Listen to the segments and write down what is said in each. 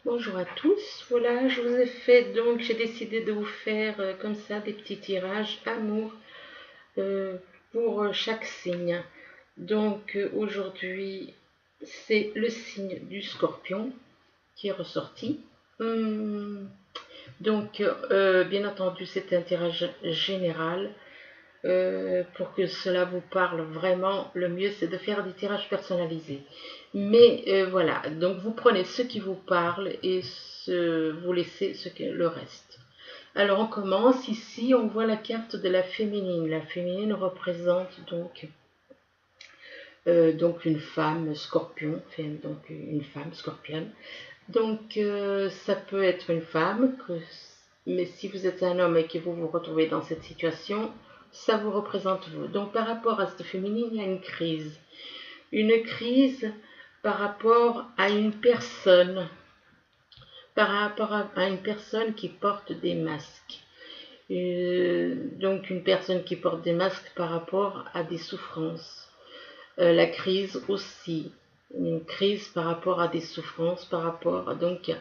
Bonjour à tous, voilà, je vous ai fait donc, j'ai décidé de vous faire comme ça des petits tirages amour euh, pour chaque signe. Donc aujourd'hui, c'est le signe du scorpion qui est ressorti. Hum, bien entendu, c'est un tirage général. Pour que cela vous parle vraiment, le mieux c'est de faire des tirages personnalisés. Mais voilà, donc vous prenez ce qui vous parle et vous laissez le reste. Alors on commence, ici on voit la carte de la féminine. La féminine représente donc une femme scorpion, enfin, donc une femme scorpion. Donc ça peut être une femme, mais si vous êtes un homme et que vous vous retrouvez dans cette situation, ça vous représente vous. Donc par rapport à cette féminine, il y a une crise. Une crise par rapport à une personne, par rapport à une personne qui porte des masques. Donc une personne qui porte des masques par rapport à des souffrances. La crise aussi, une crise par rapport à des souffrances, par rapport donc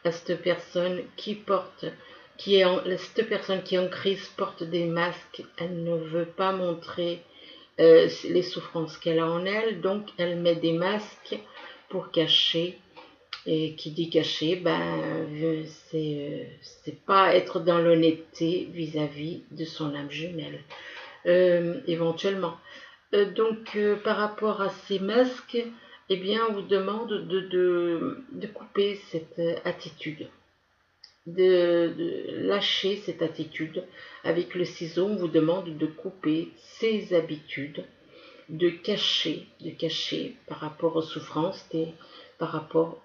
à cette personne qui porte, cette personne qui est en crise porte des masques, elle ne veut pas montrer les souffrances qu'elle a en elle, donc elle met des masques pour cacher. Et qui dit cacher, c'est pas être dans l'honnêteté vis-à-vis de son âme jumelle, éventuellement. Par rapport à ces masques, eh bien, on vous demande de couper cette attitude, de lâcher cette attitude. Avec le ciseau, on vous demande de couper ces habitudes, de cacher par rapport aux souffrances, par rapport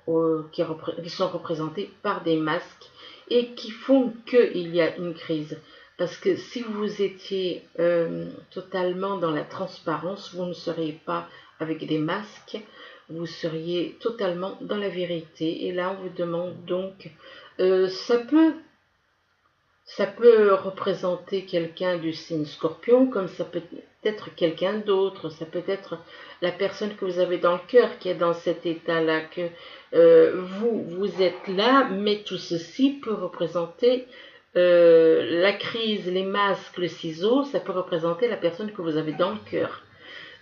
qui sont représentés par des masques et qui font qu'il y a une crise. Parce que si vous étiez totalement dans la transparence, vous ne seriez pas avec des masques, vous seriez totalement dans la vérité. Et là, on vous demande donc, ça peut représenter quelqu'un du signe scorpion, comme ça peut être quelqu'un d'autre, ça peut être la personne que vous avez dans le cœur qui est dans cet état-là, que vous êtes là, mais tout ceci peut représenter la crise, les masques, le ciseau, ça peut représenter la personne que vous avez dans le cœur.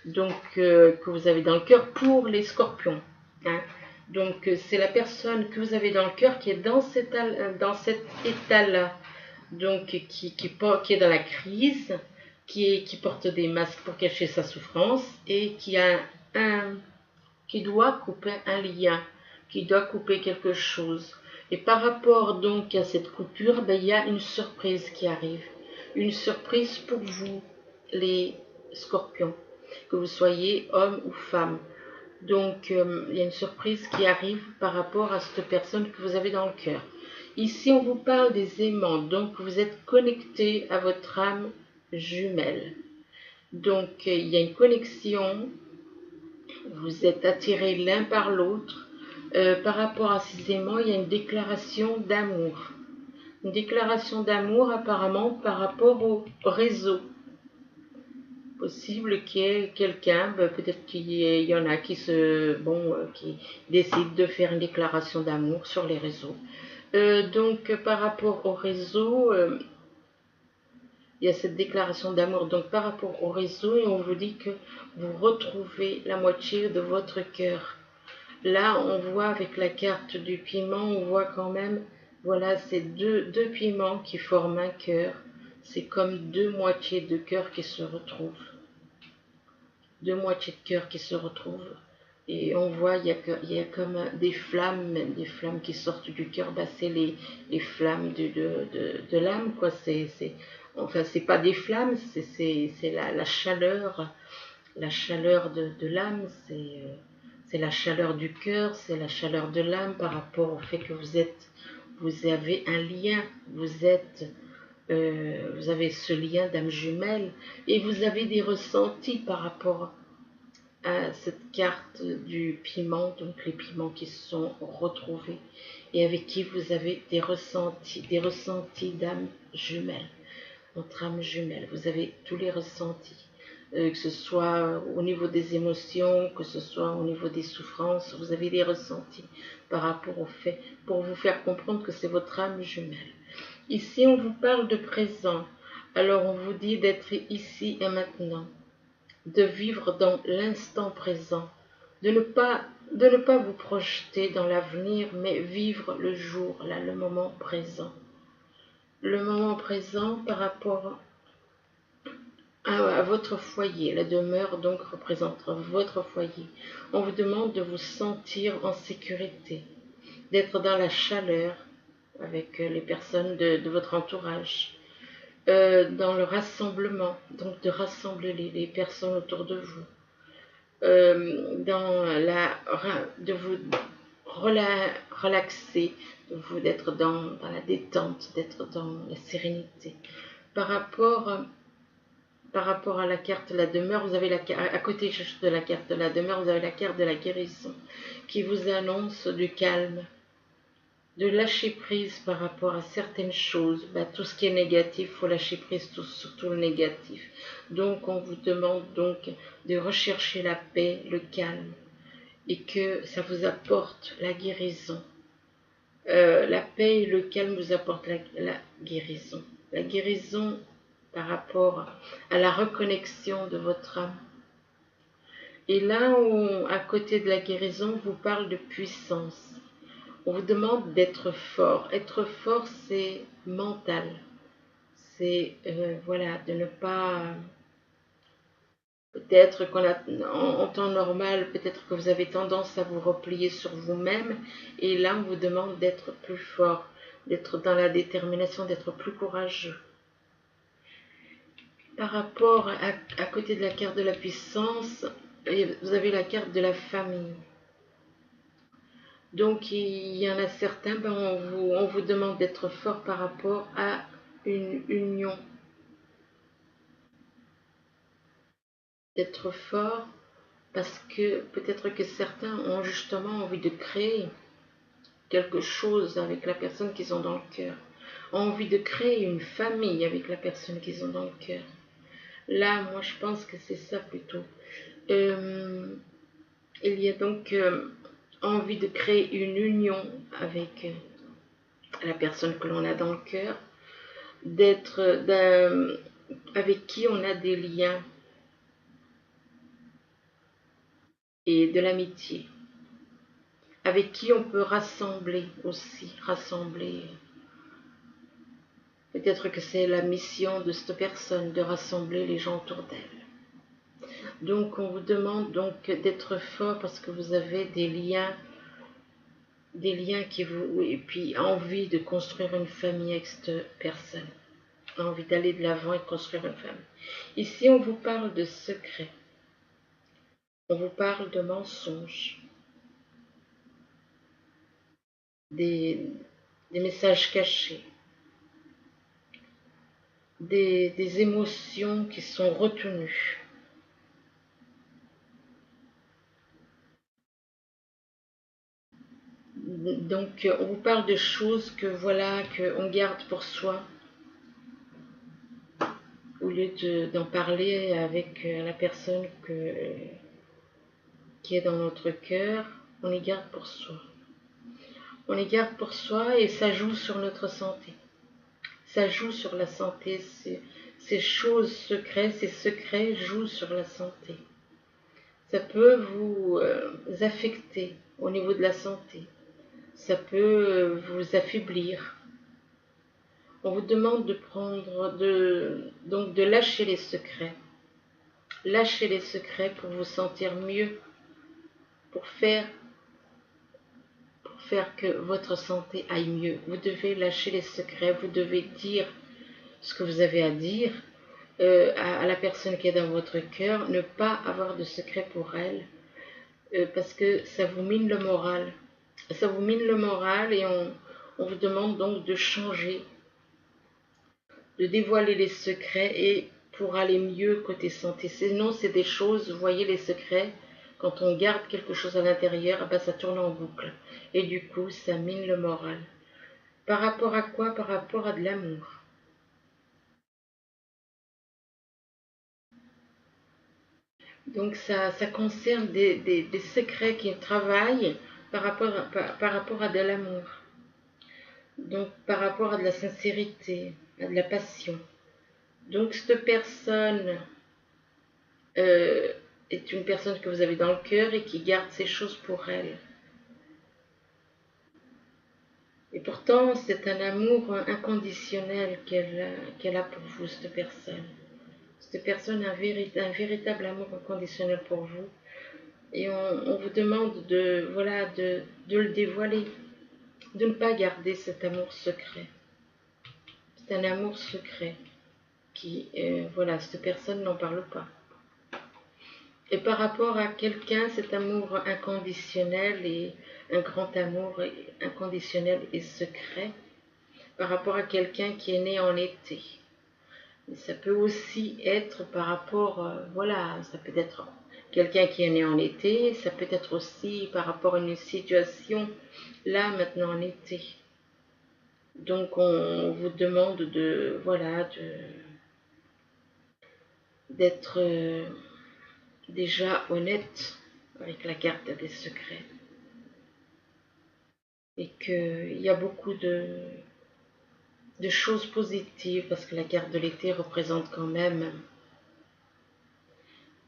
Donc, que vous avez dans le cœur pour les scorpions. Hein. Donc, c'est la personne que vous avez dans le cœur qui est dans cet état-là, donc qui est dans la crise, qui porte des masques pour cacher sa souffrance et qui doit couper un lien, qui doit couper quelque chose. Et par rapport donc à cette coupure, il y a une surprise qui arrive. Une surprise pour vous, les scorpions, que vous soyez homme ou femme. Donc, il y a une surprise qui arrive par rapport à cette personne que vous avez dans le cœur. Ici, on vous parle des aimants, donc vous êtes connecté à votre âme jumelle. Donc, il y a une connexion, vous êtes attirés l'un par l'autre. Par rapport à ces aimants, il y a une déclaration d'amour. Une déclaration d'amour apparemment par rapport au réseau. Possible qu'il y ait quelqu'un, peut-être qu'il y en a qui décident de faire une déclaration d'amour sur les réseaux. Par rapport au réseau, il y a cette déclaration d'amour. Donc par rapport au réseau, et on vous dit que vous retrouvez la moitié de votre cœur. Là, on voit avec la carte du piment, on voit quand même, voilà, c'est deux piments qui forment un cœur. C'est comme deux moitiés de cœur qui se retrouvent. Deux moitiés de cœur qui se retrouvent. Et on voit, il y a comme des flammes qui sortent du cœur. C'est les flammes de l'âme, quoi. Enfin, c'est pas des flammes, c'est la chaleur de l'âme, c'est la chaleur du cœur, c'est la chaleur de l'âme par rapport au fait que vous avez un lien, vous avez ce lien d'âme jumelle et vous avez des ressentis par rapport à cette carte du piment, donc les piments qui se sont retrouvés et avec qui vous avez des ressentis d'âme jumelle, votre âme jumelle, vous avez tous les ressentis. que ce soit au niveau des émotions, que ce soit au niveau des souffrances, vous avez des ressentis par rapport au fait, pour vous faire comprendre que c'est votre âme jumelle. Ici, on vous parle de présent, alors on vous dit d'être ici et maintenant, de vivre dans l'instant présent, de ne pas vous projeter dans l'avenir, mais vivre le jour, là, le moment présent. Le moment présent par rapport à votre foyer. La demeure donc représente votre foyer. On vous demande de vous sentir en sécurité, d'être dans la chaleur avec les personnes de votre entourage, dans le rassemblement, donc de rassembler les personnes autour de vous, de vous relaxer, d'être dans la détente, d'être dans la sérénité. Par rapport à la carte de la demeure, vous avez à côté de la carte de la demeure, vous avez la carte de la guérison qui vous annonce du calme, de lâcher prise par rapport à certaines choses. Tout ce qui est négatif, il faut lâcher prise, surtout le négatif. Donc on vous demande donc de rechercher la paix, le calme, et que ça vous apporte la guérison. La paix et le calme vous apportent la guérison. La guérison par rapport à la reconnexion de votre âme. Et là, à côté de la guérison, on vous parle de puissance. On vous demande d'être fort. Être fort, c'est mental. C'est, voilà, de ne pas... Peut-être en temps normal, peut-être que vous avez tendance à vous replier sur vous-même. Et là, on vous demande d'être plus fort, d'être dans la détermination, d'être plus courageux. Par rapport à côté de la carte de la puissance, vous avez la carte de la famille. Donc il y en a certains, on vous demande d'être fort par rapport à une union. D'être fort parce que peut-être que certains ont justement envie de créer quelque chose avec la personne qu'ils ont dans le cœur. Ont envie de créer une famille avec la personne qu'ils ont dans le cœur. Là, moi je pense que c'est ça plutôt. Il y a donc envie de créer une union avec la personne que l'on a dans le cœur, avec qui on a des liens et de l'amitié, avec qui on peut rassembler aussi, peut-être que c'est la mission de cette personne de rassembler les gens autour d'elle. Donc on vous demande donc d'être fort parce que vous avez des liens qui vous... Et puis envie de construire une famille avec cette personne. Envie d'aller de l'avant et de construire une famille. Ici, on vous parle de secrets. On vous parle de mensonges. Des messages cachés. Des émotions qui sont retenues. Donc, on vous parle de choses que voilà, qu'on garde pour soi. Au lieu d'en parler avec la personne qui est dans notre cœur, on les garde pour soi. On les garde pour soi et ça joue sur notre santé. Ça joue sur la santé. Ces choses secrètes, ces secrets jouent sur la santé. Ça peut vous affecter au niveau de la santé. Ça peut vous affaiblir. On vous demande donc de lâcher les secrets. Lâchez les secrets pour vous sentir mieux, pour faire que votre santé aille mieux. Vous devez lâcher les secrets, vous devez dire ce que vous avez à dire à la personne qui est dans votre cœur, ne pas avoir de secret pour elle, parce que ça vous mine le moral. Ça vous mine le moral et on vous demande donc de changer, de dévoiler les secrets et pour aller mieux côté santé. Sinon, c'est des choses, vous voyez, les secrets, quand on garde quelque chose à l'intérieur, ça tourne en boucle. Et du coup, ça mine le moral. Par rapport à quoi? Par rapport à de l'amour. Donc ça concerne des secrets qui travaillent par rapport à de l'amour. Donc par rapport à de la sincérité, à de la passion. Donc cette personne euh, est une personne que vous avez dans le cœur et qui garde ces choses pour elle. Et pourtant, c'est un amour inconditionnel qu'elle a pour vous, cette personne. Cette personne a un véritable amour inconditionnel pour vous. Et on vous demande voilà, de le dévoiler, de ne pas garder cet amour secret. C'est un amour secret qui, voilà, cette personne n'en parle pas. Et par rapport à quelqu'un, cet amour inconditionnel et un grand amour inconditionnel et secret, par rapport à quelqu'un qui est né en été. Et ça peut aussi être par rapport, voilà, ça peut être quelqu'un qui est né en été, ça peut être aussi par rapport à une situation là maintenant en été. Donc on vous demande de, voilà, d'être déjà honnête avec la carte des secrets. Et qu'il y a beaucoup de choses positives parce que la carte de l'été représente quand même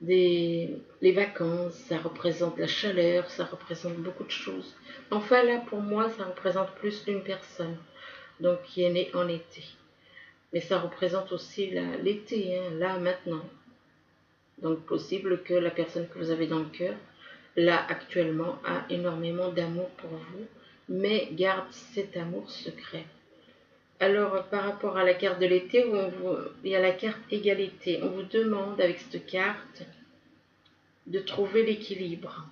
les vacances, ça représente la chaleur, ça représente beaucoup de choses. Enfin là, pour moi, ça représente plus d'une personne, donc qui est née en été. Mais ça représente aussi l'été, hein, là, maintenant. Donc possible que la personne que vous avez dans le cœur, là, actuellement, a énormément d'amour pour vous, mais garde cet amour secret. Alors, par rapport à la carte de l'été, il y a la carte égalité. On vous demande avec cette carte de trouver l'équilibre,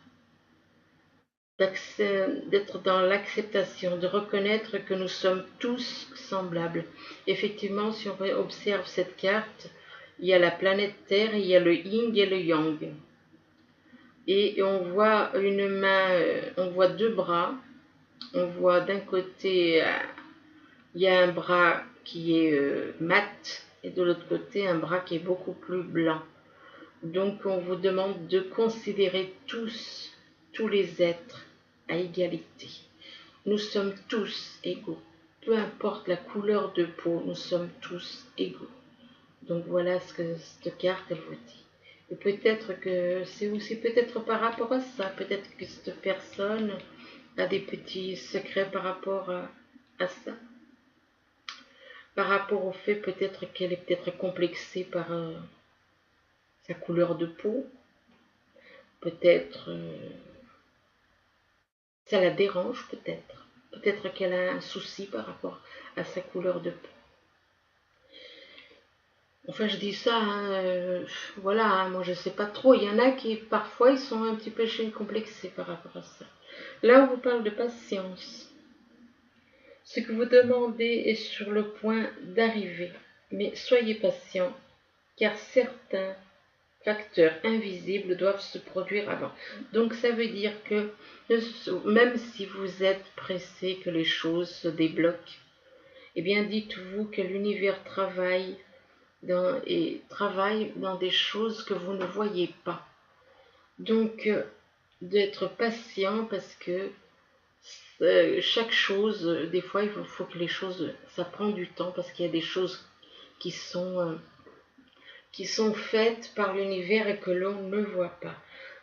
d'être dans l'acceptation, de reconnaître que nous sommes tous semblables. Effectivement, si on observe cette carte, il y a la planète Terre, il y a le yin et le yang. Et on voit une main, on voit deux bras. On voit d'un côté, il y a un bras qui est mat et de l'autre côté, un bras qui est beaucoup plus blanc. Donc on vous demande de considérer tous les êtres à égalité. Nous sommes tous égaux. Peu importe la couleur de peau, nous sommes tous égaux. Donc voilà ce que cette carte elle vous dit. Et peut-être que c'est aussi peut-être par rapport à ça, peut-être que cette personne a des petits secrets par rapport à ça. Par rapport au fait peut-être qu'elle est peut-être complexée par sa couleur de peau, peut-être ça la dérange, peut-être qu'elle a un souci par rapport à sa couleur de peau. Enfin, je dis ça, hein, voilà, hein, moi je sais pas trop. Il y en a qui parfois ils sont un petit peu complexés par rapport à ça. Là, on vous parle de patience. Ce que vous demandez est sur le point d'arriver, mais soyez patient, car certains facteurs invisibles doivent se produire avant. Donc ça veut dire que même si vous êtes pressé que les choses se débloquent, eh bien dites-vous que l'univers travaille dans des choses que vous ne voyez pas. Donc d'être patient parce que chaque chose, des fois il faut que les choses, ça prend du temps parce qu'il y a des choses qui sont faites par l'univers et que l'on ne voit pas.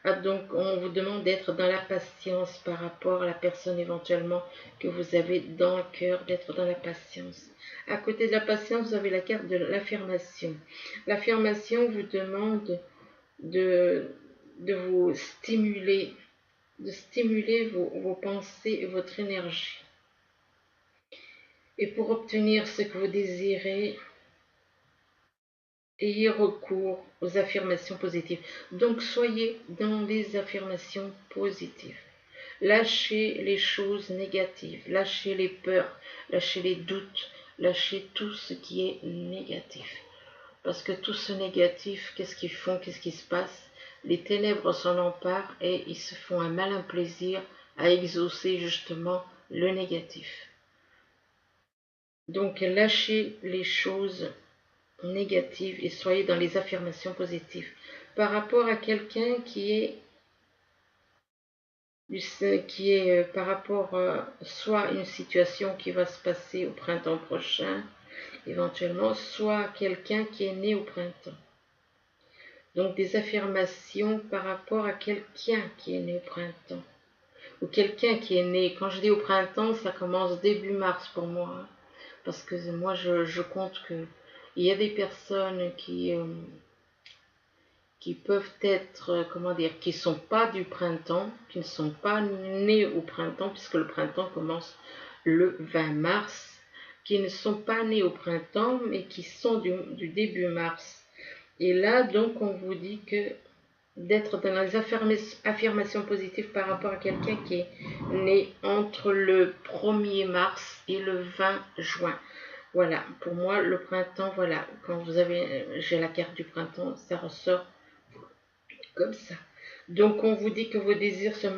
Ah, donc on vous demande d'être dans la patience par rapport à la personne éventuellement que vous avez dans le cœur, d'être dans la patience. À côté de la patience, vous avez la carte de l'affirmation. L'affirmation vous demande de, de vous stimuler, de stimuler vos pensées et votre énergie. Et pour obtenir ce que vous désirez, ayez recours aux affirmations positives. Donc soyez dans les affirmations positives. Lâchez les choses négatives, lâchez les peurs, lâchez les doutes, lâchez tout ce qui est négatif. Parce que tout ce négatif, qu'est-ce qu'ils font, qu'est-ce qui se passe? Les ténèbres s'en emparent et ils se font un malin plaisir à exaucer justement le négatif. Donc lâchez les choses négatives et soyez dans les affirmations positives. par rapport à quelqu'un par rapport à soit une situation qui va se passer au printemps prochain, éventuellement, soit quelqu'un qui est né au printemps. Donc des affirmations par rapport à quelqu'un qui est né au printemps. Ou quelqu'un qui est né, quand je dis au printemps, ça commence début mars pour moi. Hein, parce que moi, je compte que il y a des personnes qui peuvent être, comment dire, qui ne sont pas du printemps, qui ne sont pas nés au printemps, puisque le printemps commence le 20 mars, qui ne sont pas nés au printemps, mais qui sont du début mars. Et là, donc, on vous dit que d'être dans les affirmations positives par rapport à quelqu'un qui est né entre le 1er mars et le 20 juin. Voilà, pour moi, le printemps, voilà, quand vous avez, j'ai la carte du printemps, ça ressort comme ça. Donc, on vous dit que vos désirs se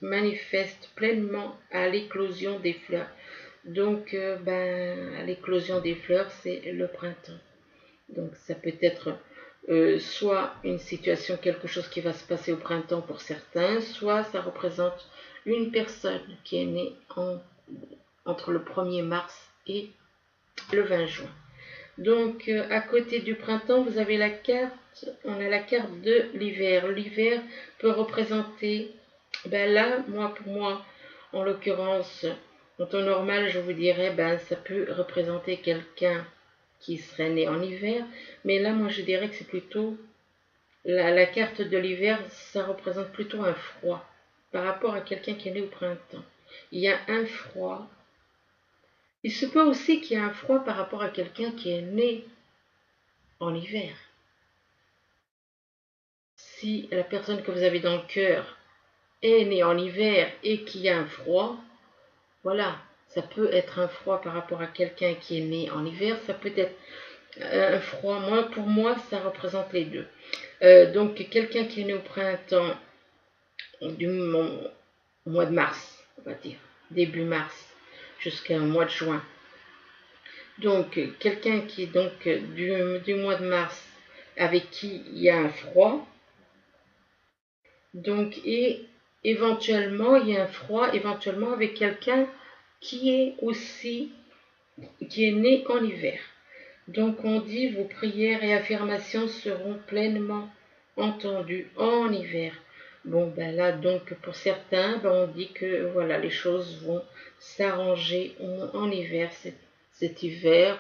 manifestent pleinement à l'éclosion des fleurs. Donc, à l'éclosion des fleurs, c'est le printemps. Donc, ça peut être soit une situation, quelque chose qui va se passer au printemps pour certains, soit ça représente une personne qui est née entre le 1er mars et le 20 juin. Donc, à côté du printemps, vous avez la carte, on a la carte de l'hiver. L'hiver peut représenter, là, pour moi, en l'occurrence, en temps normal, je vous dirais, ça peut représenter quelqu'un qui serait né en hiver, mais là, moi, je dirais que c'est plutôt, la carte de l'hiver, ça représente plutôt un froid, par rapport à quelqu'un qui est né au printemps. Il y a un froid. Il se peut aussi qu'il y ait un froid par rapport à quelqu'un qui est né en hiver. Si la personne que vous avez dans le cœur est née en hiver et qu'il y a un froid, voilà, ça peut être un froid par rapport à quelqu'un qui est né en hiver, ça peut être un froid. Pour moi, ça représente les deux. Donc, quelqu'un qui est né au printemps, du mois de mars, on va dire, début mars, jusqu'à mois de juin. Donc, quelqu'un qui est donc du mois de mars, avec qui il y a un froid, donc, et éventuellement, il y a un froid, éventuellement avec quelqu'un qui est né en hiver. Donc, on dit, vos prières et affirmations seront pleinement entendues en hiver. Bon, là, donc, pour certains, on dit que, voilà, les choses vont s'arranger en hiver, cet hiver,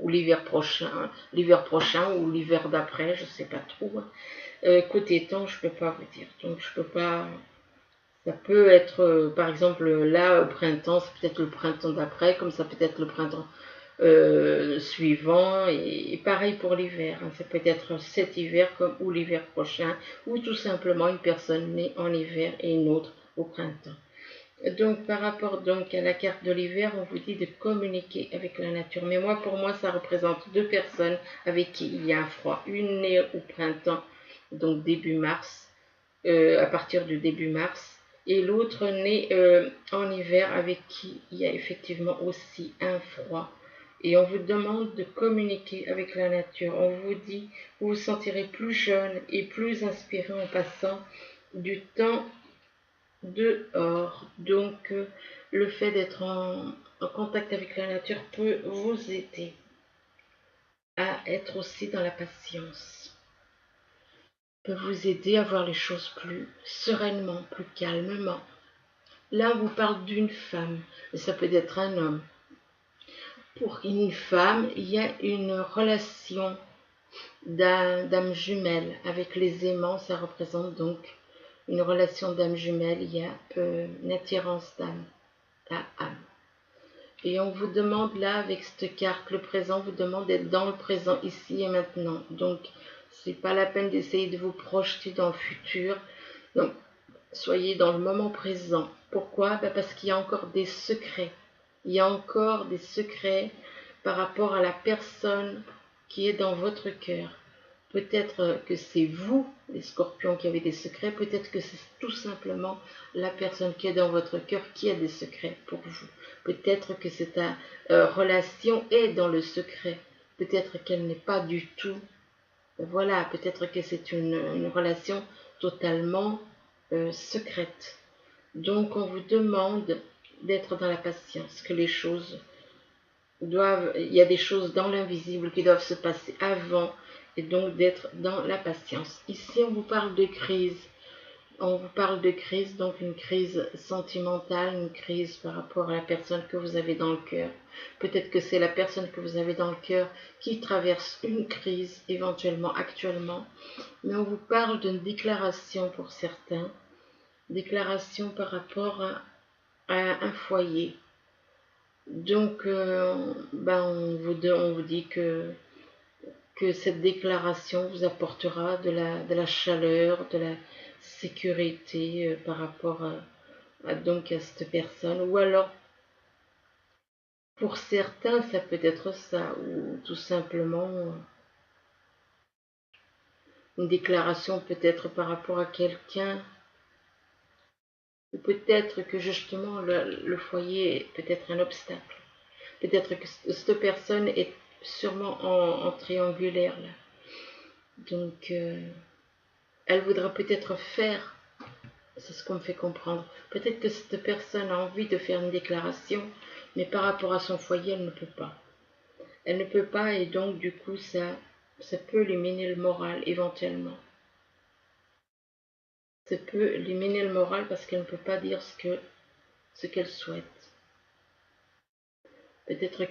ou l'hiver prochain ou l'hiver d'après, je ne sais pas trop. Côté temps, je ne peux pas vous dire. Donc, je peux pas. Ça peut être, par exemple, là, au printemps, c'est peut-être le printemps d'après, comme ça peut être le printemps suivant, et pareil pour l'hiver. Hein. Ça peut être cet hiver ou l'hiver prochain, ou tout simplement une personne née en hiver et une autre au printemps. Donc, par rapport donc à la carte de l'hiver, on vous dit de communiquer avec la nature. Mais pour moi, ça représente deux personnes avec qui il y a un froid. Une née au printemps, donc début mars, à partir du début mars, et l'autre née en hiver avec qui il y a effectivement aussi un froid. Et on vous demande de communiquer avec la nature. On vous dit, vous vous sentirez plus jeune et plus inspiré en passant du temps dehors. Donc, le fait d'être en contact avec la nature peut vous aider à être aussi dans la patience, peut vous aider à voir les choses plus sereinement, plus calmement. Là, on vous parle d'une femme, mais ça peut être un homme. Pour une femme, il y a une relation d'âme jumelle. Avec les aimants, ça représente donc une relation d'âme jumelle. Il y a une attirance d'âme à âme. Et on vous demande là, avec cette carte, le présent vous demande d'être dans le présent, ici et maintenant. Donc, c'est pas la peine d'essayer de vous projeter dans le futur. Donc, soyez dans le moment présent. Pourquoi? Parce qu'il y a encore des secrets. Il y a encore des secrets par rapport à la personne qui est dans votre cœur. Peut-être que c'est vous, les scorpions, qui avez des secrets. Peut-être que c'est tout simplement la personne qui est dans votre cœur qui a des secrets pour vous. Peut-être que cette relation est dans le secret. Peut-être qu'elle n'est pas du tout Voilà, peut-être que c'est une relation totalement secrète. Donc on vous demande d'être dans la patience, que les choses il y a des choses dans l'invisible qui doivent se passer avant, et donc d'être dans la patience. Ici, on vous parle de crise. On vous parle de crise, donc une crise sentimentale, une crise par rapport à la personne que vous avez dans le cœur. Peut-être que c'est la personne que vous avez dans le cœur qui traverse une crise éventuellement actuellement. Mais on vous parle d'une déclaration pour certains, déclaration par rapport à un foyer. Donc, on vous dit que cette déclaration vous apportera de la chaleur, de la sécurité par rapport donc à cette personne. Ou alors, pour certains, ça peut être ça, ou tout simplement une déclaration peut-être par rapport à quelqu'un, ou peut-être que justement le foyer est peut-être un obstacle. Peut-être que cette personne est sûrement en triangulaire là. Donc, elle voudra peut-être faire, c'est ce qu'on me fait comprendre, peut-être que cette personne a envie de faire une déclaration, mais par rapport à son foyer, elle ne peut pas. Elle ne peut pas et donc du coup, ça peut lui miner le moral éventuellement. Ça peut lui miner le moral parce qu'elle ne peut pas dire ce qu'elle souhaite. Peut-être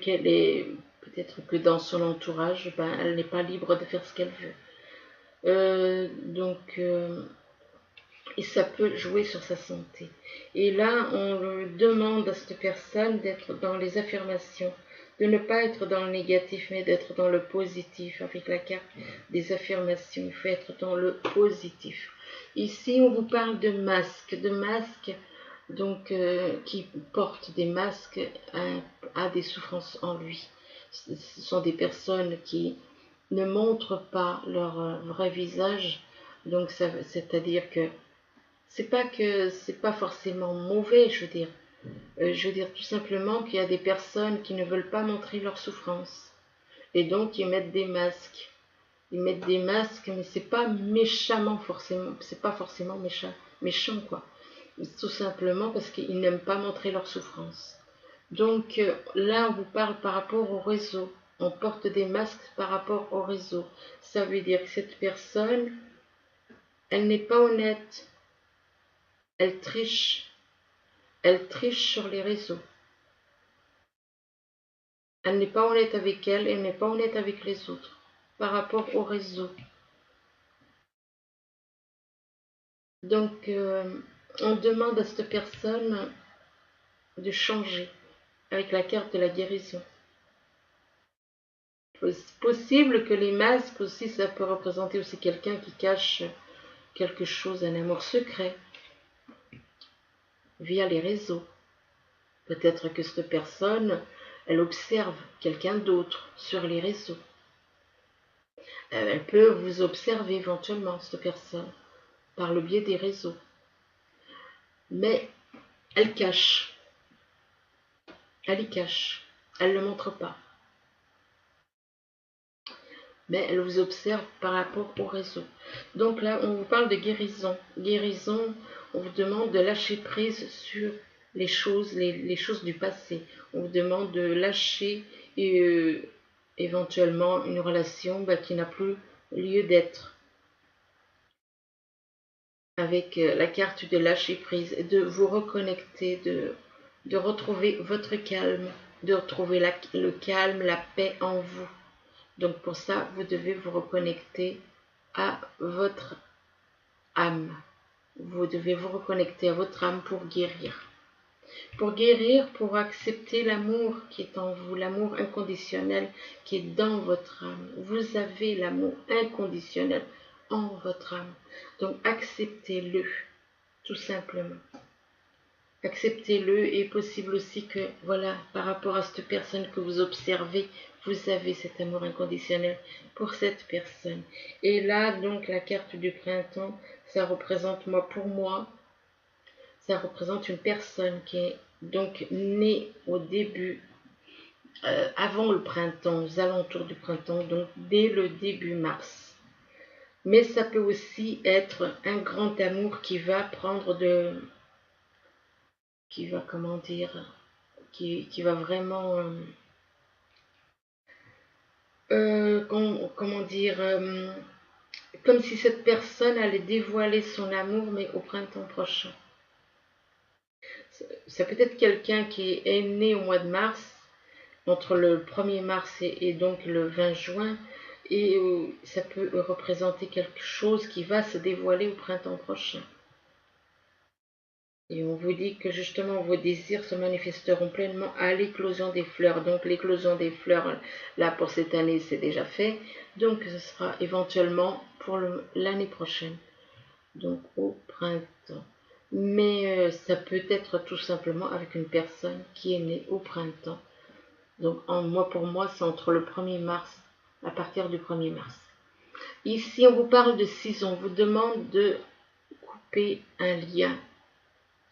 peut-être que dans son entourage, elle n'est pas libre de faire ce qu'elle veut. Et ça peut jouer sur sa santé. Et là, on demande à cette personne d'être dans les affirmations, de ne pas être dans le négatif, mais d'être dans le positif. Avec la carte des affirmations, il faut être dans le positif. Ici, on vous parle de masques, donc qui portent des masques à des souffrances en lui. Ce sont des personnes qui ne montrent pas leur vrai visage, donc c'est-à-dire que c'est pas forcément mauvais, je veux dire tout simplement qu'il y a des personnes qui ne veulent pas montrer leur souffrance et donc ils mettent des masques. Ils mettent des masques, mais c'est pas méchamment forcément, c'est pas forcément méchant quoi. Tout simplement parce qu'ils n'aiment pas montrer leur souffrance. Donc là, on vous parle par rapport au réseau. On porte des masques par rapport au réseau. Ça veut dire que cette personne, elle n'est pas honnête, elle triche. Elle triche sur les réseaux. Elle n'est pas honnête avec elle, elle n'est pas honnête avec les autres par rapport au réseau. Donc, on demande à cette personne de changer avec la carte de la guérison. C'est possible que les masques aussi, ça peut représenter aussi quelqu'un qui cache quelque chose, un amour secret via les réseaux. Peut-être que cette personne, elle observe quelqu'un d'autre sur les réseaux. Elle peut vous observer éventuellement, cette personne, par le biais des réseaux. Mais elle cache, elle y cache, elle ne le montre pas. Mais elle vous observe par rapport au réseau. Donc là, on vous parle de guérison. Guérison, on vous demande de lâcher prise sur les choses du passé. On vous demande de lâcher éventuellement une relation qui n'a plus lieu d'être. Avec la carte de lâcher prise, de vous reconnecter, de retrouver votre calme, de retrouver le calme, la paix en vous. Donc pour ça, vous devez vous reconnecter à votre âme. Vous devez vous reconnecter à votre âme pour guérir. Pour guérir, pour accepter l'amour qui est en vous, l'amour inconditionnel qui est dans votre âme. Vous avez l'amour inconditionnel en votre âme. Donc acceptez-le, tout simplement. Acceptez-le et possible aussi que, voilà, par rapport à cette personne que vous observez, vous avez cet amour inconditionnel pour cette personne. Et là, donc, la carte du printemps, ça représente, pour moi, ça représente une personne qui est donc née au début, avant le printemps, aux alentours du printemps, donc dès le début mars. Mais ça peut aussi être un grand amour qui va prendre qui va, comment dire, qui va vraiment, comment dire, comme si cette personne allait dévoiler son amour, mais au printemps prochain. C'est peut-être quelqu'un qui est né au mois de mars, entre le 1er mars et donc le 20 juin, et ça peut représenter quelque chose qui va se dévoiler au printemps prochain. Et on vous dit que justement vos désirs se manifesteront pleinement à l'éclosion des fleurs. Donc l'éclosion des fleurs, là pour cette année, c'est déjà fait. Donc ce sera éventuellement pour l'année prochaine, donc au printemps. Mais ça peut être tout simplement avec une personne qui est née au printemps. Donc pour moi, c'est entre le 1er mars, à partir du 1er mars. Ici, on vous parle de 6 ans, on vous demande de couper un lien,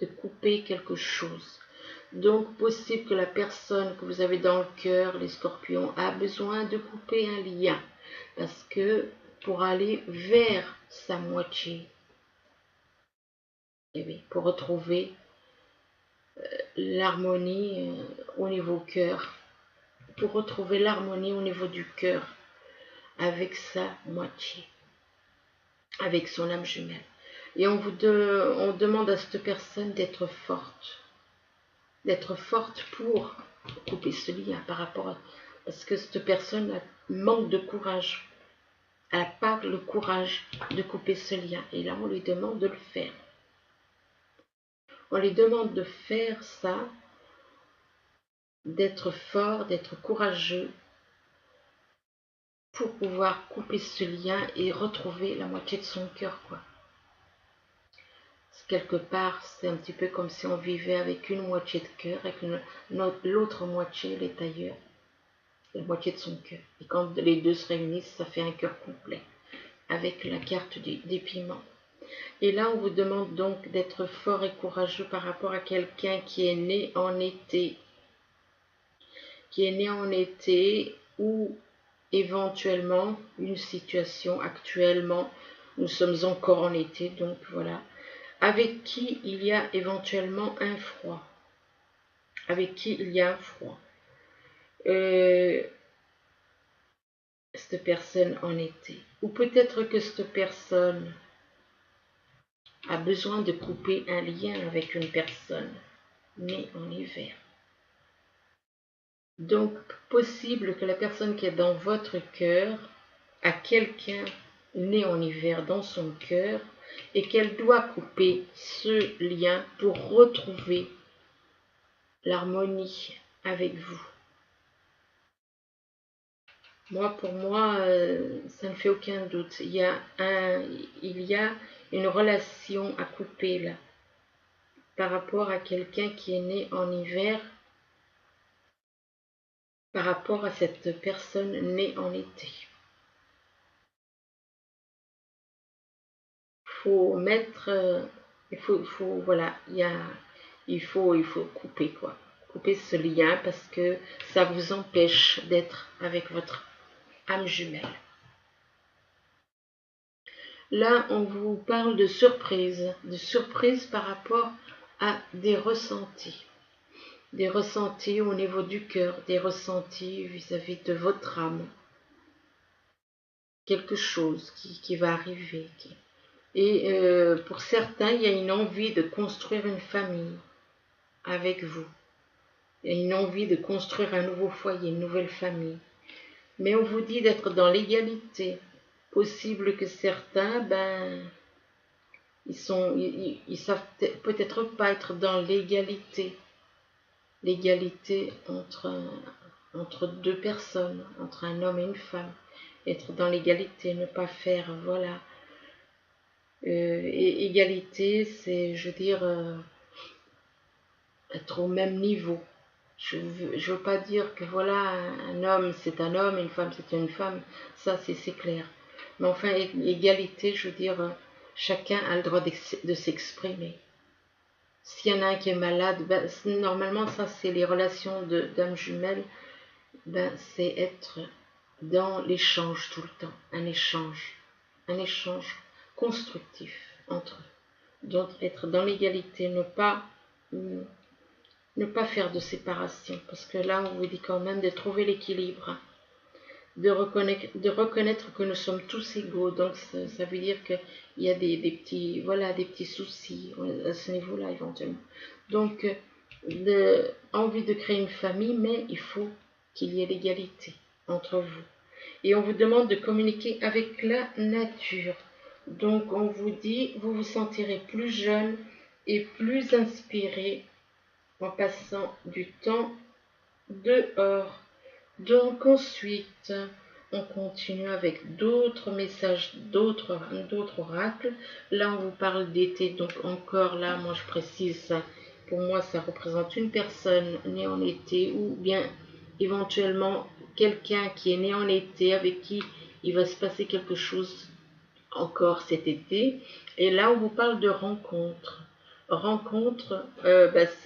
de couper quelque chose. Donc, possible que la personne que vous avez dans le cœur, les scorpions, a besoin de couper un lien. Parce que pour aller vers sa moitié, eh bien, pour retrouver l'harmonie au niveau cœur, pour retrouver l'harmonie au niveau du cœur avec sa moitié, avec son âme jumelle. Et on demande à cette personne d'être forte pour couper ce lien par rapport à... Parce que cette personne manque de courage. Elle n'a pas le courage de couper ce lien. Et là, on lui demande de le faire. On lui demande de faire ça, d'être fort, d'être courageux pour pouvoir couper ce lien et retrouver la moitié de son cœur, quoi. Quelque part, c'est un petit peu comme si on vivait avec une moitié de cœur, avec l'autre moitié, elle est ailleurs, la moitié de son cœur. Et quand les deux se réunissent, ça fait un cœur complet, avec la carte des piments. Et là, on vous demande donc d'être fort et courageux par rapport à quelqu'un qui est né en été, ou éventuellement une situation actuellement, nous sommes encore en été, donc voilà, avec qui il y a éventuellement un froid. Avec qui il y a un froid. Cette personne en été. Ou peut-être que cette personne a besoin de couper un lien avec une personne née en hiver. Donc, possible que la personne qui est dans votre cœur a quelqu'un né en hiver dans son cœur et qu'elle doit couper ce lien pour retrouver l'harmonie avec vous. Moi, pour moi, ça ne fait aucun doute. Il y a une relation à couper là, par rapport à quelqu'un qui est né en hiver, par rapport à cette personne née en été. Faut mettre, voilà, il faut couper quoi, couper ce lien parce que ça vous empêche d'être avec votre âme jumelle. Là, on vous parle de surprise par rapport à des ressentis au niveau du cœur, des ressentis vis-à-vis de votre âme, quelque chose qui va arriver. Et pour certains, il y a une envie de construire une famille avec vous. Il y a une envie de construire un nouveau foyer, une nouvelle famille. Mais on vous dit d'être dans l'égalité. Possible que certains, ils savent peut-être pas être dans l'égalité. L'égalité entre deux personnes, entre un homme et une femme. Être dans l'égalité, ne pas faire, voilà. Et égalité, c'est, je veux dire, être au même niveau. Je veux pas dire que voilà, un homme c'est un homme, une femme c'est une femme, ça c'est clair. Mais enfin, égalité, je veux dire, chacun a le droit de s'exprimer. S'il y en a un qui est malade, normalement ça c'est les relations d'âmes jumelles, c'est être dans l'échange tout le temps, un échange un échange constructif entre eux. Donc être dans l'égalité, ne pas faire de séparation, parce que là on vous dit quand même de trouver l'équilibre, de reconnaître que nous sommes tous égaux. Donc ça veut dire qu'il y a des petits, voilà, des petits soucis à ce niveau-là éventuellement. Donc envie de créer une famille, mais il faut qu'il y ait l'égalité entre vous. Et on vous demande de communiquer avec la nature. Donc on vous dit, vous vous sentirez plus jeune et plus inspiré en passant du temps dehors. Donc ensuite, on continue avec d'autres messages, d'autres oracles. Là, on vous parle d'été, donc encore là, moi je précise ça. Pour moi, ça représente une personne née en été ou bien éventuellement quelqu'un qui est né en été avec qui il va se passer quelque chose encore cet été. Et là, on vous parle de rencontres. Rencontres,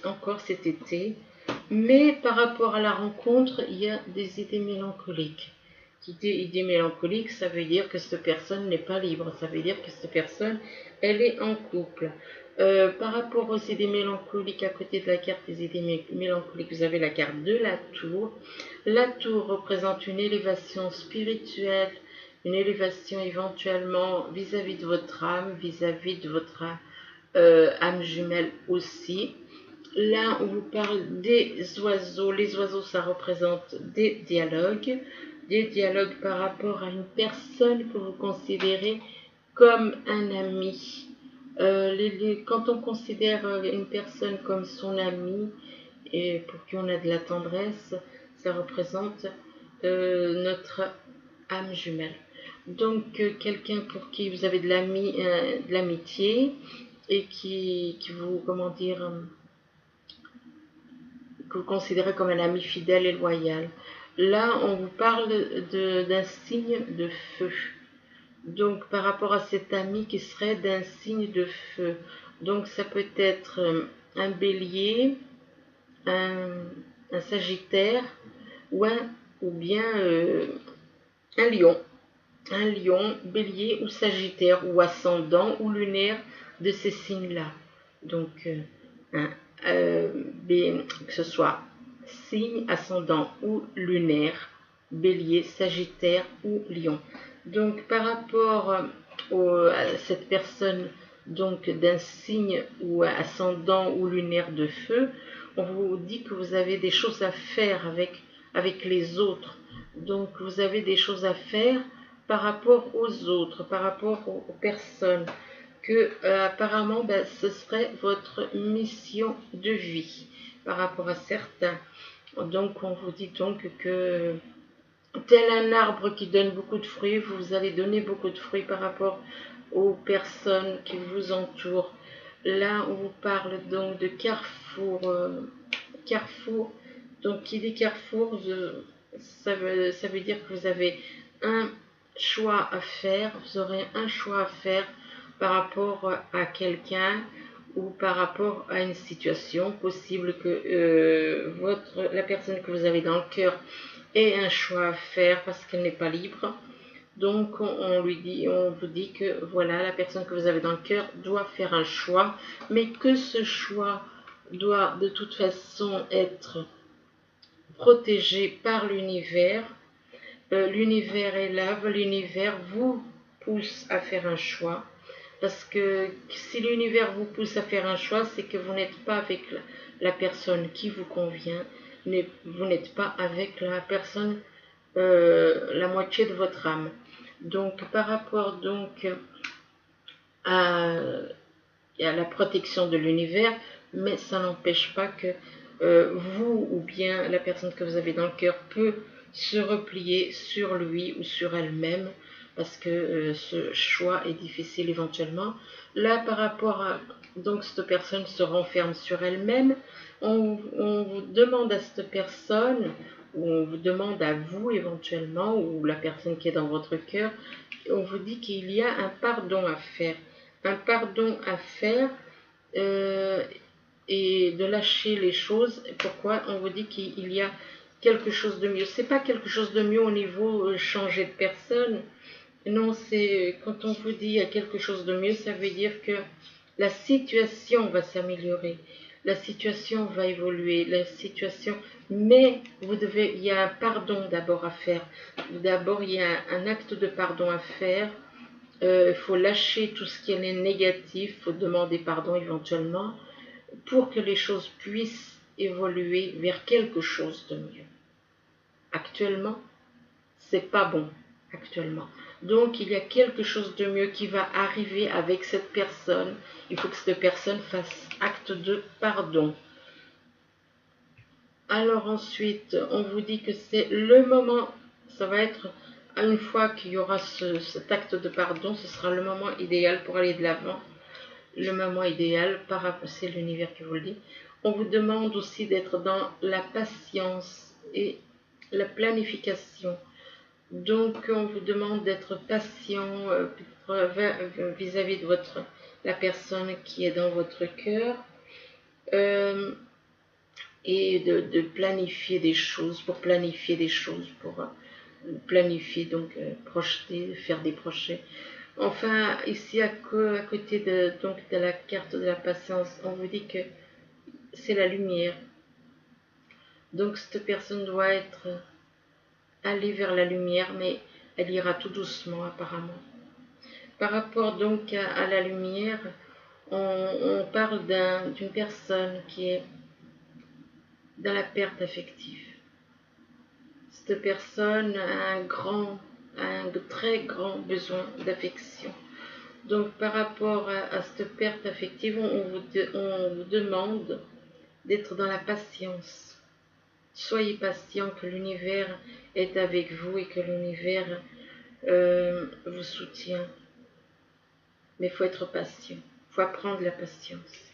encore cet été. Mais par rapport à la rencontre, il y a des idées mélancoliques. Qui dit idée mélancolique, ça veut dire que cette personne n'est pas libre. Ça veut dire que cette personne, elle est en couple. Par rapport aux idées mélancoliques, à côté de la carte des idées mélancoliques, vous avez la carte de la tour. La tour représente une élévation spirituelle, une élévation éventuellement vis-à-vis de votre âme, vis-à-vis de votre âme jumelle aussi. Là, on vous parle des oiseaux. Les oiseaux, ça représente des dialogues par rapport à une personne que vous considérez comme un ami. Quand on considère une personne comme son ami et pour qui on a de la tendresse, ça représente notre âme jumelle. Donc quelqu'un pour qui vous avez de l'amitié et qui vous, comment dire, que vous considérez comme un ami fidèle et loyal. Là, on vous parle d'un signe de feu. Donc, par rapport à cet ami qui serait d'un signe de feu. Donc, ça peut être un bélier, un sagittaire ou bien un lion. Un lion, bélier ou sagittaire ou ascendant ou lunaire de ces signes-là. Donc, que ce soit signe, ascendant ou lunaire, bélier, sagittaire ou lion. Donc par rapport à cette personne donc d'un signe ou ascendant ou lunaire de feu, on vous dit que vous avez des choses à faire avec les autres. Donc vous avez des choses à faire par rapport aux autres, par rapport aux personnes, que apparemment ce serait votre mission de vie par rapport à certains. Donc on vous dit donc que tel un arbre qui donne beaucoup de fruits, vous allez donner beaucoup de fruits par rapport aux personnes qui vous entourent. Là on vous parle donc de carrefour. Carrefour, donc qui dit carrefour, ça veut dire que vous avez un choix à faire, vous aurez un choix à faire par rapport à quelqu'un ou par rapport à une situation possible que la personne que vous avez dans le cœur ait un choix à faire parce qu'elle n'est pas libre. Donc on vous dit que voilà, la personne que vous avez dans le cœur doit faire un choix, mais que ce choix doit de toute façon être protégé par l'univers. L'univers est là, l'univers vous pousse à faire un choix. Parce que si l'univers vous pousse à faire un choix, c'est que vous n'êtes pas avec la personne qui vous convient, vous n'êtes pas avec la personne, la moitié de votre âme. Donc par rapport donc à la protection de l'univers, mais ça n'empêche pas que vous ou bien la personne que vous avez dans le cœur peut se replier sur lui ou sur elle-même parce que ce choix est difficile éventuellement. Là, par rapport à donc cette personne se renferme sur elle-même, on vous demande à cette personne ou on vous demande à vous éventuellement ou la personne qui est dans votre cœur, on vous dit qu'il y a un pardon à faire. Un pardon à faire et de lâcher les choses. Pourquoi on vous dit qu'il y a quelque chose de mieux? C'est pas quelque chose de mieux au niveau changer de personne, Non, c'est quand on vous dit il y a quelque chose de mieux, ça veut dire que la situation va s'améliorer, la situation va évoluer, la situation, mais il y a un pardon d'abord à faire. D'abord, il y a un acte de pardon à faire. Il faut lâcher tout ce qui est négatif, il faut demander pardon éventuellement pour que les choses puissent évoluer vers quelque chose de mieux. Actuellement, c'est pas bon actuellement. Donc il y a quelque chose de mieux qui va arriver avec cette personne. Il faut que cette personne fasse acte de pardon. Alors ensuite, on vous dit que c'est le moment, ça va être une fois qu'il y aura cet acte de pardon, ce sera le moment idéal pour aller de l'avant. Le moment idéal, c'est l'univers qui vous le dit. On vous demande aussi d'être dans la patience et la planification. Donc, on vous demande d'être patient vis-à-vis de la personne qui est dans votre cœur euh, et de planifier des choses, pour planifier des choses, pour planifier, donc projeter, faire des projets. Enfin, ici à côté de la carte de la patience, on vous dit que c'est la lumière. Donc, cette personne doit aller vers la lumière, mais elle ira tout doucement apparemment. Par rapport donc à la lumière, on parle d'une personne qui est dans la perte affective. Cette personne a un très grand besoin d'affection. Donc par rapport à cette perte affective, on vous demande d'être dans la patience. Soyez patient, que l'univers est avec vous et que l'univers vous soutient. Mais il faut être patient, il faut apprendre la patience.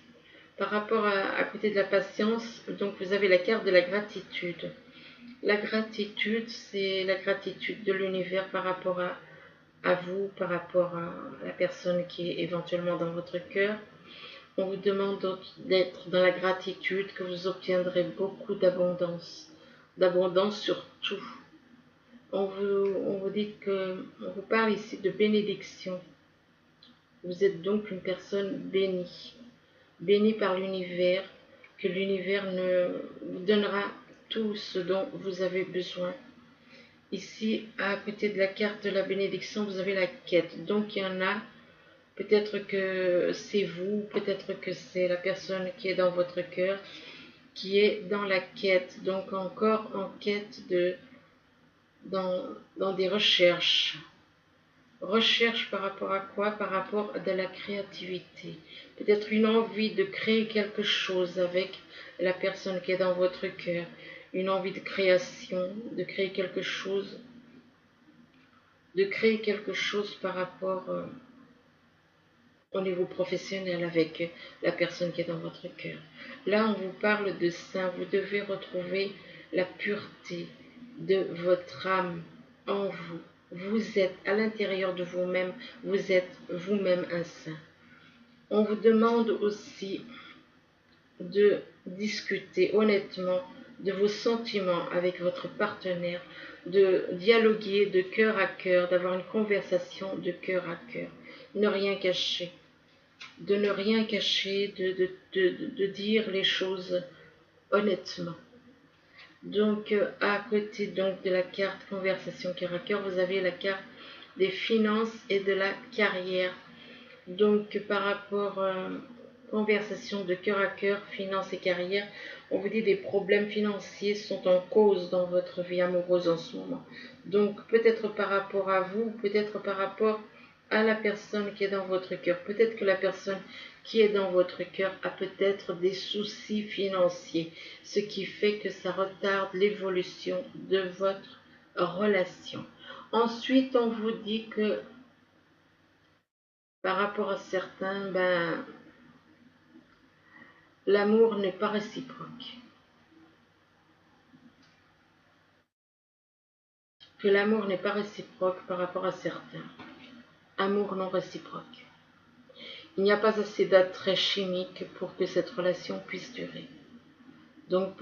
Par rapport à côté de la patience, donc vous avez la carte de la gratitude. La gratitude, c'est la gratitude de l'univers par rapport à vous, par rapport à la personne qui est éventuellement dans votre cœur. On vous demande d'être dans la gratitude, que vous obtiendrez beaucoup d'abondance sur tout. On vous dit on vous parle ici de bénédiction. Vous êtes donc une personne bénie, bénie par l'univers, que l'univers vous donnera tout ce dont vous avez besoin. Ici, à côté de la carte de la bénédiction, vous avez la quête. Donc il y en a, peut-être que c'est vous, peut-être que c'est la personne qui est dans votre cœur, qui est dans la quête, donc encore en quête dans des recherches. Recherche par rapport à quoi? Par rapport à de la créativité. Peut-être une envie de créer quelque chose avec la personne qui est dans votre cœur. Une envie de création, de créer quelque chose. De créer quelque chose par rapport au niveau professionnel avec la personne qui est dans votre cœur. Là, on vous parle de ça. Vous devez retrouver la pureté de votre âme en vous. Vous êtes à l'intérieur de vous-même, vous êtes vous-même un saint. On vous demande aussi de discuter honnêtement de vos sentiments avec votre partenaire, de dialoguer de cœur à cœur, d'avoir une conversation de cœur à cœur, ne rien cacher, de ne rien cacher, de dire les choses honnêtement. Donc, à côté donc, de la carte conversation cœur à cœur, vous avez la carte des finances et de la carrière. Donc, par rapport conversation de cœur à cœur, finances et carrière, on vous dit des problèmes financiers sont en cause dans votre vie amoureuse en ce moment. Donc, peut-être par rapport à vous, peut-être par rapport à la personne qui est dans votre cœur. Peut-être que la personne qui est dans votre cœur a peut-être des soucis financiers, ce qui fait que ça retarde l'évolution de votre relation. Ensuite, on vous dit que par rapport à certains, l'amour n'est pas réciproque. Que l'amour n'est pas réciproque par rapport à certains. Amour non réciproque. Il n'y a pas assez d'attrait chimique pour que cette relation puisse durer. Donc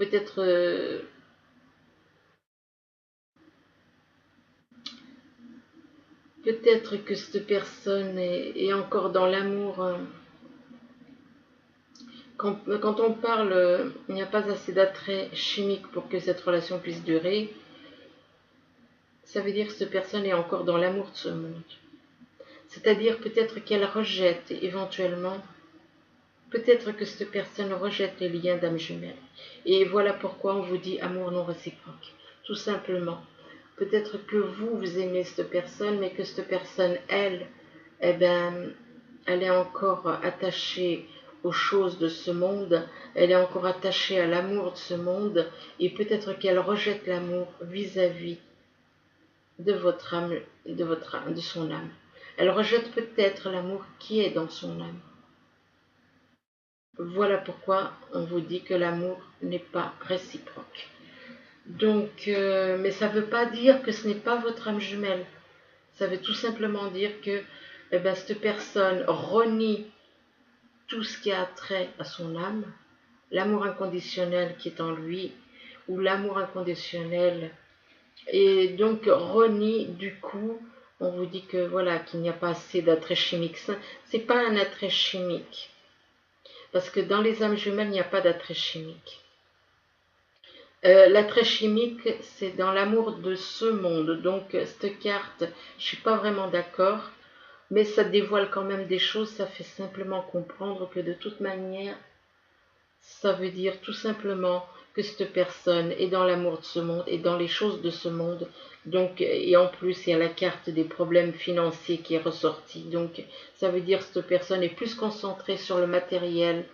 peut-être que cette personne est encore dans l'amour. Quand on parle, il n'y a pas assez d'attrait chimique pour que cette relation puisse durer. Ça veut dire que cette personne est encore dans l'amour de ce monde. C'est-à-dire peut-être qu'elle rejette éventuellement, peut-être que cette personne rejette les liens d'âme jumelle. Et voilà pourquoi on vous dit amour non réciproque. Tout simplement. Peut-être que vous aimez cette personne, mais que cette personne, elle, eh ben, elle est encore attachée aux choses de ce monde, elle est encore attachée à l'amour de ce monde, et peut-être qu'elle rejette l'amour vis-à-vis de votre âme, de son âme. Elle rejette peut-être l'amour qui est dans son âme. Voilà pourquoi on vous dit que l'amour n'est pas réciproque. Donc, mais ça ne veut pas dire que ce n'est pas votre âme jumelle. Ça veut tout simplement dire que cette personne renie tout ce qui a trait à son âme, l'amour inconditionnel qui est en lui, ou l'amour inconditionnel, et donc renie du coup, on vous dit que voilà, qu'il n'y a pas assez d'attrait chimique. C'est pas un attrait chimique, parce que dans les âmes jumelles, il n'y a pas d'attrait chimique. L'attrait chimique, c'est dans l'amour de ce monde. Donc, cette carte, je ne suis pas vraiment d'accord, mais ça dévoile quand même des choses. Ça fait simplement comprendre que de toute manière, ça veut dire tout simplement que cette personne est dans l'amour de ce monde et dans les choses de ce monde. Donc, et en plus, il y a la carte des problèmes financiers qui est ressortie. Donc, ça veut dire que cette personne est plus concentrée sur le matériel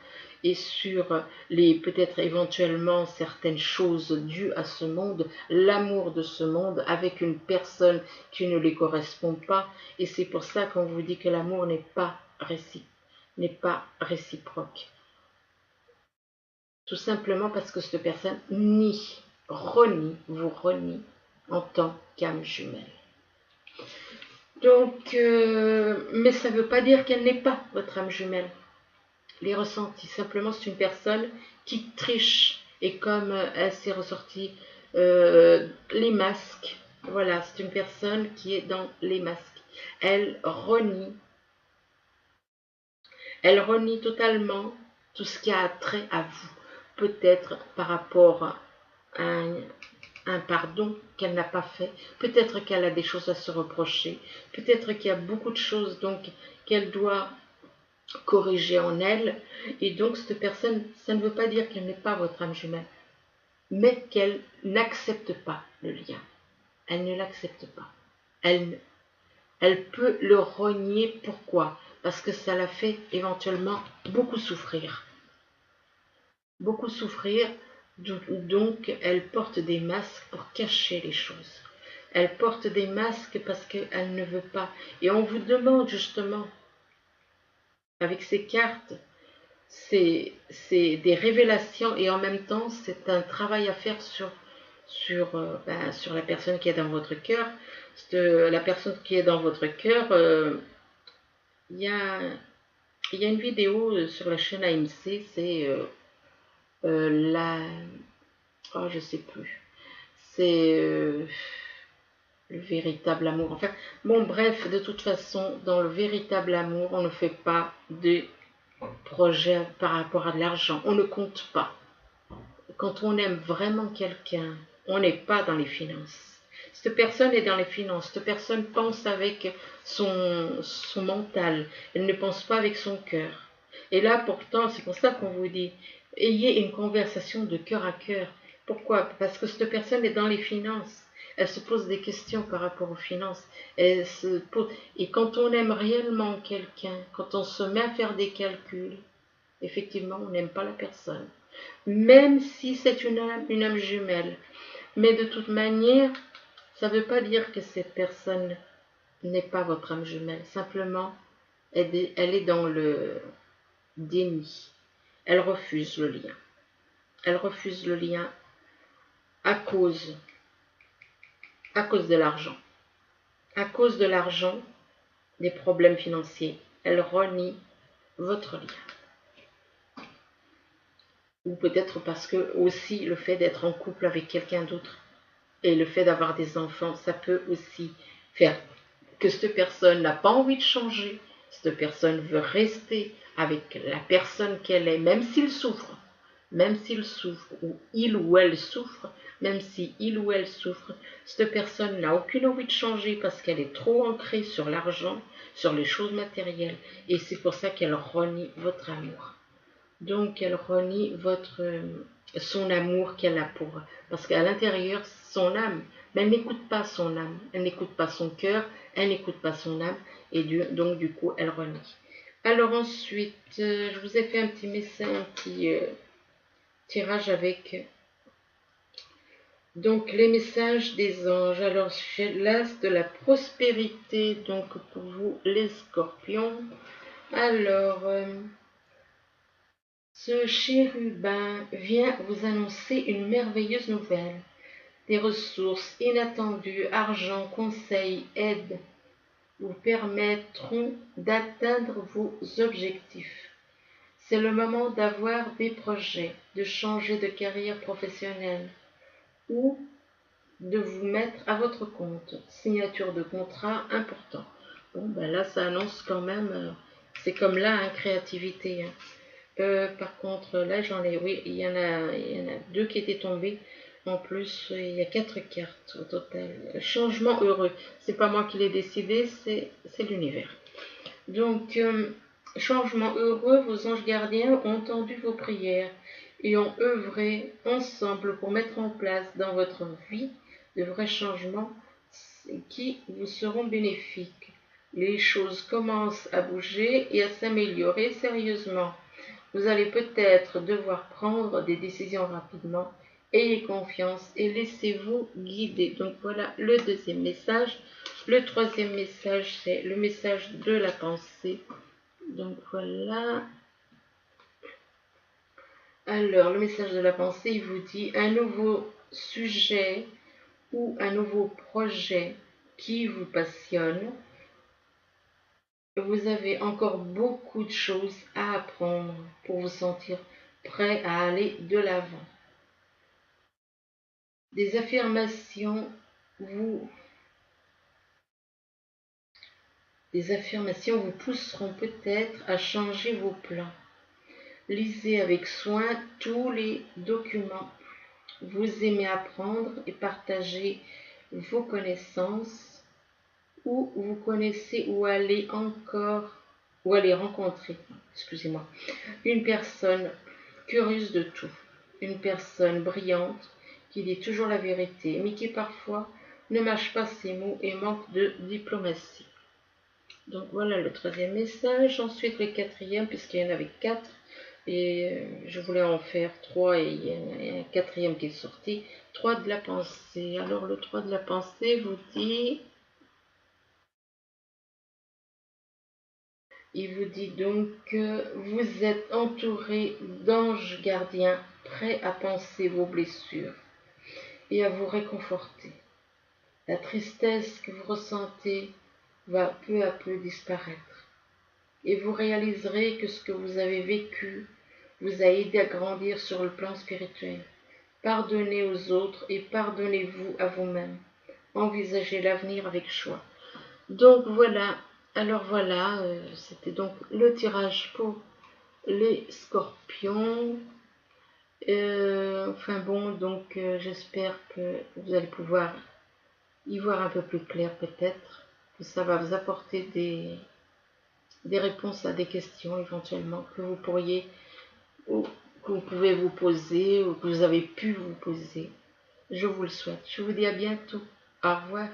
et sur les peut-être éventuellement certaines choses dues à ce monde, l'amour de ce monde avec une personne qui ne lui correspond pas. Et c'est pour ça qu'on vous dit que l'amour n'est pas réciproque. Tout simplement parce que cette personne vous renie en tant qu'âme jumelle. Donc, mais ça ne veut pas dire qu'elle n'est pas votre âme jumelle. Les ressentis, simplement c'est une personne qui triche. Et comme elle s'est ressortie les masques, voilà, c'est une personne qui est dans les masques. Elle renie totalement tout ce qui a trait à vous. Peut-être par rapport à un pardon qu'elle n'a pas fait, peut-être qu'elle a des choses à se reprocher, peut-être qu'il y a beaucoup de choses donc qu'elle doit corriger en elle, et donc cette personne, ça ne veut pas dire qu'elle n'est pas votre âme jumelle, mais qu'elle n'accepte pas le lien. Elle ne l'accepte pas. Elle peut le renier. Pourquoi? Parce que ça la fait éventuellement beaucoup souffrir. Beaucoup souffrir, donc elle porte des masques pour cacher les choses. Elle porte des masques parce qu'elle ne veut pas. Et on vous demande justement, avec ces cartes, c'est des révélations et en même temps c'est un travail à faire sur la personne qui est dans votre cœur. La personne qui est dans votre cœur, il y a une vidéo sur la chaîne AMC, c'est oh je sais plus, c'est le véritable amour. Enfin, bon bref, de toute façon, dans le véritable amour, on ne fait pas de projet par rapport à de l'argent. On ne compte pas. Quand on aime vraiment quelqu'un, on n'est pas dans les finances. Cette personne est dans les finances. Cette personne pense avec son mental. Elle ne pense pas avec son cœur. Et là, pourtant, c'est pour ça qu'on vous dit, ayez une conversation de cœur à cœur. Pourquoi? Parce que cette personne est dans les finances. Elle se pose des questions par rapport aux finances. Et quand on aime réellement quelqu'un, quand on se met à faire des calculs, effectivement, on n'aime pas la personne. Même si c'est une âme jumelle. Mais de toute manière, ça ne veut pas dire que cette personne n'est pas votre âme jumelle. Simplement, elle est dans le déni. Elle refuse le lien. Elle refuse le lien à cause de l'argent. À cause de l'argent, des problèmes financiers, elle renie votre lien. Ou peut-être parce que aussi le fait d'être en couple avec quelqu'un d'autre et le fait d'avoir des enfants, ça peut aussi faire que cette personne n'a pas envie de changer, cette personne veut rester avec la personne qu'elle est, même s'il souffre, ou il ou elle souffre, même si il ou elle souffre, cette personne n'a aucune envie de changer parce qu'elle est trop ancrée sur l'argent, sur les choses matérielles, et c'est pour ça qu'elle renie votre amour. Donc elle renie son amour qu'elle a pour, parce qu'à l'intérieur, son âme, mais elle n'écoute pas son âme, elle n'écoute pas son cœur, elle n'écoute pas son âme, et donc du coup, elle renie. Alors ensuite, je vous ai fait un petit message, un petit tirage avec donc les messages des anges. Alors j'ai l'as de la prospérité, donc pour vous les scorpions. Alors, ce chérubin vient vous annoncer une merveilleuse nouvelle. Des ressources inattendues, argent, conseils, aide vous permettront d'atteindre vos objectifs. C'est le moment d'avoir des projets, de changer de carrière professionnelle ou de vous mettre à votre compte. Signature de contrat important. Bon, ben là, ça annonce quand même, c'est comme là, hein, créativité. Hein. Par contre, là, oui, il y en a deux qui étaient tombés. En plus, il y a 4 cartes au total. Changement heureux. C'est pas moi qui l'ai décidé, c'est l'univers. Donc, changement heureux, vos anges gardiens ont entendu vos prières et ont œuvré ensemble pour mettre en place dans votre vie de vrais changements qui vous seront bénéfiques. Les choses commencent à bouger et à s'améliorer sérieusement. Vous allez peut-être devoir prendre des décisions rapidement. Ayez confiance et laissez-vous guider. Donc voilà le deuxième message. Le troisième message, c'est le message de la pensée. Donc voilà. Alors, le message de la pensée, il vous dit un nouveau sujet ou un nouveau projet qui vous passionne. Vous avez encore beaucoup de choses à apprendre pour vous sentir prêt à aller de l'avant. Des affirmations vous pousseront peut-être à changer vos plans. Lisez avec soin tous les documents. Vous aimez apprendre et partager vos connaissances ou vous connaissez ou allez rencontrer, excusez-moi, une personne curieuse de tout, une personne brillante qui dit toujours la vérité, mais qui parfois ne mâche pas ses mots et manque de diplomatie. Donc voilà le troisième message. Ensuite le quatrième, puisqu'il y en avait 4, et je voulais en faire 3 et il y a un quatrième qui est sorti. 3 de la pensée. Alors le 3 de la pensée vous dit... Il vous dit donc que vous êtes entouré d'anges gardiens prêts à panser vos blessures et à vous réconforter. La tristesse que vous ressentez va peu à peu disparaître et vous réaliserez que ce que vous avez vécu vous a aidé à grandir sur le plan spirituel. Pardonnez aux autres et pardonnez-vous à vous-même. Envisagez l'avenir avec choix. Donc voilà, alors voilà, c'était donc le tirage pour les scorpions. Enfin bon, donc j'espère que vous allez pouvoir y voir un peu plus clair peut-être, que ça va vous apporter des réponses à des questions éventuellement que vous pourriez, ou que vous pouvez vous poser, ou que vous avez pu vous poser. Je vous le souhaite. Je vous dis à bientôt. Au revoir.